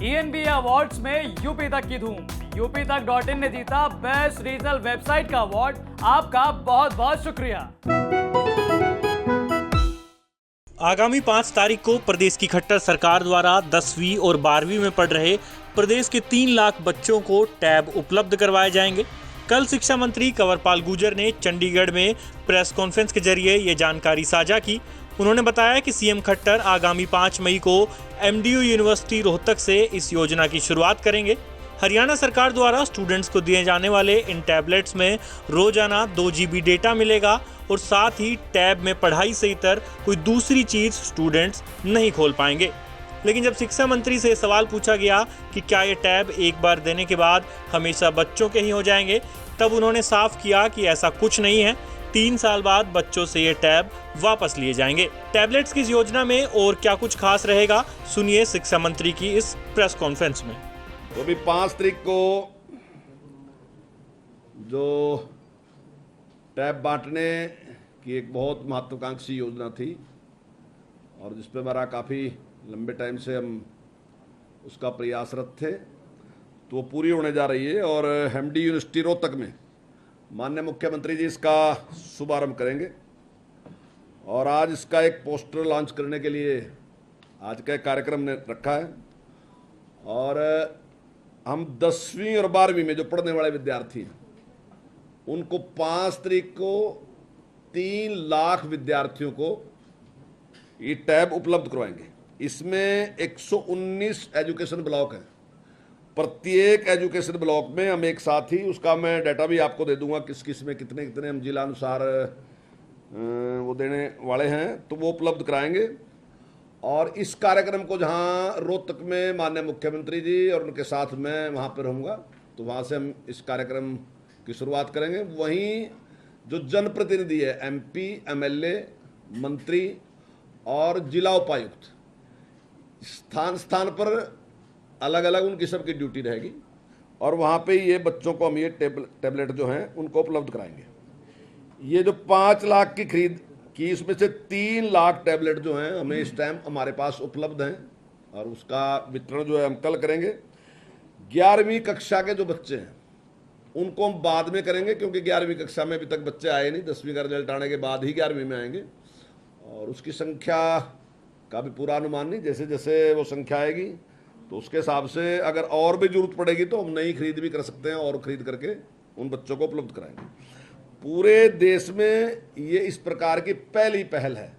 ENBA awards में UP तक की धूम। UPTAK.in ने जीता बेस्ट रीजनल वेबसाइट का अवार्ड। आपका बहुत बहुत शुक्रिया। आगामी 5 तारीख को प्रदेश की खट्टर सरकार द्वारा 10वीं और 12वीं में पढ़ रहे प्रदेश के 3 लाख बच्चों को टैब उपलब्ध करवाए जाएंगे। कल शिक्षा मंत्री कंवरपाल गुर्जर ने चंडीगढ़ में प्रेस कॉन्फ्रेंस के जरिए ये जानकारी साझा की। उन्होंने बताया कि सीएम खट्टर आगामी 5 मई को MDU यूनिवर्सिटी रोहतक से इस योजना की शुरुआत करेंगे। हरियाणा सरकार द्वारा स्टूडेंट्स को दिए जाने वाले इन टैबलेट्स में रोजाना 2 GB डेटा मिलेगा और साथ ही टैब में पढ़ाई से इतर कोई दूसरी चीज स्टूडेंट्स नहीं खोल पाएंगे। लेकिन जब शिक्षा मंत्री से सवाल पूछा गया कि क्या ये टैब एक बार देने के बाद हमेशा बच्चों के ही हो जाएंगे, तब उन्होंने साफ किया कि ऐसा कुछ नहीं है। 3 साल बाद बच्चों से ये टैब वापस लिए जाएंगे। टैबलेट्स की इस योजना में और क्या कुछ खास रहेगा, सुनिए शिक्षा मंत्री की इस प्रेस कॉन्फ्रेंस में। तो अभी 5 तारीख को जो टैब बांटने की एक बहुत महत्वाकांक्षी योजना थी और जिस पे हमारा काफ़ी लंबे टाइम से हम उसका प्रयासरत थे, तो वो पूरी होने जा रही है और MD यूनिवर्सिटी रोहतक में माननीय मुख्यमंत्री जी इसका शुभारंभ करेंगे। और आज इसका एक पोस्टर लॉन्च करने के लिए आज का एक कार्यक्रम ने रखा है। और हम 10वीं और 12वीं में जो पढ़ने वाले विद्यार्थी हैं उनको 5 तारीख को 3 लाख विद्यार्थियों को ये टैब उपलब्ध करवाएंगे। इसमें 119 एजुकेशन ब्लॉक हैं। प्रत्येक एजुकेशन ब्लॉक में हम एक साथ ही उसका मैं डाटा भी आपको दे दूंगा किस किस में कितने कितने हम जिला अनुसार वो देने वाले हैं, तो वो उपलब्ध कराएंगे। और इस कार्यक्रम को जहां रोहतक में माननीय मुख्यमंत्री जी और उनके साथ मैं वहां पर रहूँगा, तो वहां से हम इस कार्यक्रम की शुरुआत करेंगे। वहीं जो जनप्रतिनिधि है MP, MLA, मंत्री और जिला उपायुक्त, स्थान स्थान पर अलग अलग उनकी सबकी ड्यूटी रहेगी और वहाँ पे ये बच्चों को हम ये टैबलेट जो हैं उनको उपलब्ध कराएंगे। ये जो 5 लाख की खरीद की, इसमें से 3 लाख टैबलेट जो हैं हमें इस टाइम हमारे पास उपलब्ध हैं और उसका वितरण जो है हम कल करेंगे। 11वीं कक्षा के जो बच्चे हैं उनको हम बाद में करेंगे, क्योंकि 11वीं कक्षा में अभी तक बच्चे आए नहीं। 10वीं का रिजल्ट आने के बाद ही 11वीं में आएंगे और उसकी संख्या का भी पूरा अनुमान नहीं। जैसे जैसे वो संख्या आएगी तो उसके हिसाब से अगर और भी जरूरत पड़ेगी तो हम नई खरीद भी कर सकते हैं और खरीद करके उन बच्चों को उपलब्ध कराएंगे। पूरे देश में ये इस प्रकार की पहली पहल है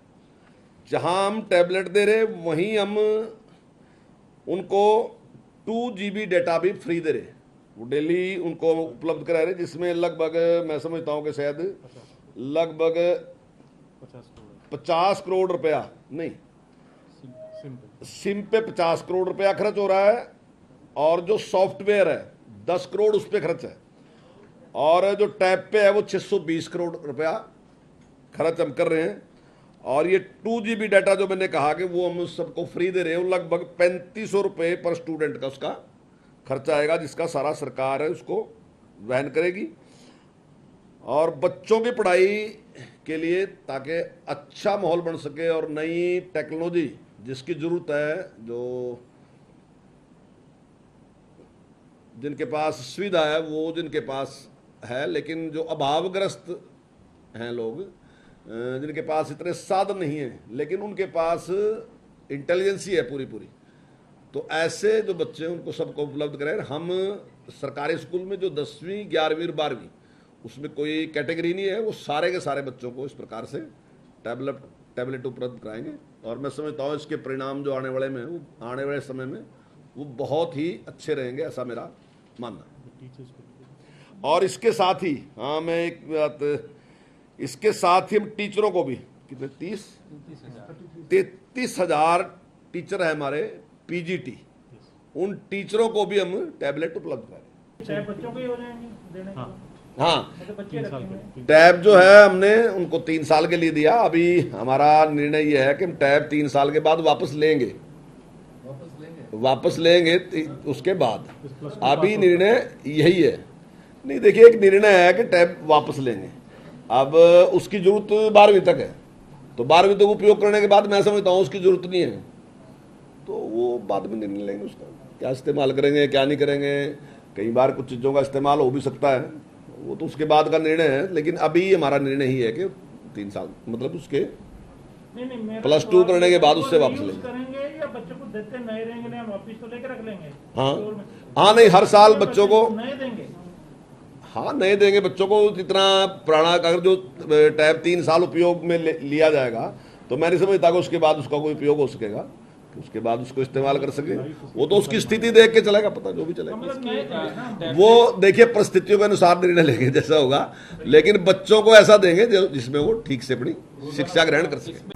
जहां हम टैबलेट दे रहे, वहीं हम उनको 2 GB डेटा भी फ्री दे रहे। वो डेली उनको उपलब्ध करा रहे, जिसमें लगभग मैं समझता हूं कि शायद लगभग 50 करोड़ रुपया, नहीं, सिम पे 50 करोड़ रुपया खर्च हो रहा है और जो सॉफ्टवेयर है 10 करोड़ उस पर खर्च है और जो टैब पे है वो 620 करोड़ रुपया खर्च हम कर रहे हैं। और ये 2 GB डाटा जो मैंने कहा कि वो हम सबको फ्री दे रहे हैं, लगभग 3500 रुपये पर स्टूडेंट का उसका खर्चा आएगा, जिसका सारा सरकार है उसको वहन करेगी। और बच्चों की पढ़ाई के लिए ताकि अच्छा माहौल बन सके और नई टेक्नोलॉजी जिसकी ज़रूरत है, जो जिनके पास सुविधा है वो जिनके पास है, लेकिन जो अभावग्रस्त हैं लोग, जिनके पास इतने साधन नहीं हैं लेकिन उनके पास इंटेलिजेंसी है पूरी, तो ऐसे जो बच्चे हैं उनको सबको उपलब्ध कराएं। हम सरकारी स्कूल में जो 10वीं, 11वीं और 12वीं उसमें कोई कैटेगरी नहीं है, वो सारे के सारे बच्चों को इस प्रकार से टैबलेट उपलब्ध कराएंगे। और मैं समझता हूँ इसके परिणाम जो आने वाले में, वो आने वाले समय में वो बहुत ही अच्छे रहेंगे, ऐसा मेरा मानना। और इसके साथ ही, हाँ मैं एक बात, इसके साथ ही हम टीचरों को भी कितने 33,000 टीचर है हमारे PGT, उन टीचरों को भी हम टैबलेट उपलब्ध करें। बच्चों को ही हो जाएंगे। हाँ, टैब जो है हमने उनको 3 साल के लिए दिया। अभी हमारा निर्णय यह है कि हम टैब 3 साल के बाद वापस लेंगे उसके बाद। अभी निर्णय यही है। नहीं, देखिए, एक निर्णय है कि टैब वापस लेंगे। अब उसकी जरूरत 12वीं तक है, तो 12वीं तक उपयोग करने के बाद मैं समझता हूँ उसकी जरूरत नहीं है, तो वो बाद में निर्णय लेंगे उसका। क्या इस्तेमाल करेंगे क्या नहीं करेंगे। कई बार कुछ चीज़ों का इस्तेमाल हो भी सकता है, वो तो उसके बाद का निर्णय है, लेकिन अभी हमारा निर्णय ही है कि 3 साल मतलब उसके नहीं, +2 करने के बाद उससे वापस लेंगे। करेंगे या बच्चों को देते नए रहेंगे ना, हम वापिस तो लेके रख लेंगे। हाँ नहीं, हर साल बच्चों को नए देंगे। हाँ नए देंगे बच्चों को। इतना पुराना अगर जो टैब 3 साल उपयोग में लिया जाएगा तो मैं नहीं समझता कि उसके बाद उसका कोई उपयोग हो सकेगा, कि उसके बाद उसको इस्तेमाल कर सके। वो तो उसकी स्थिति देख के चलेगा, पता जो भी चलेगा वो देखिए परिस्थितियों के अनुसार निर्णय लेंगे जैसा होगा, लेकिन बच्चों को ऐसा देंगे जिसमें वो ठीक से अपनी शिक्षा ग्रहण कर सके।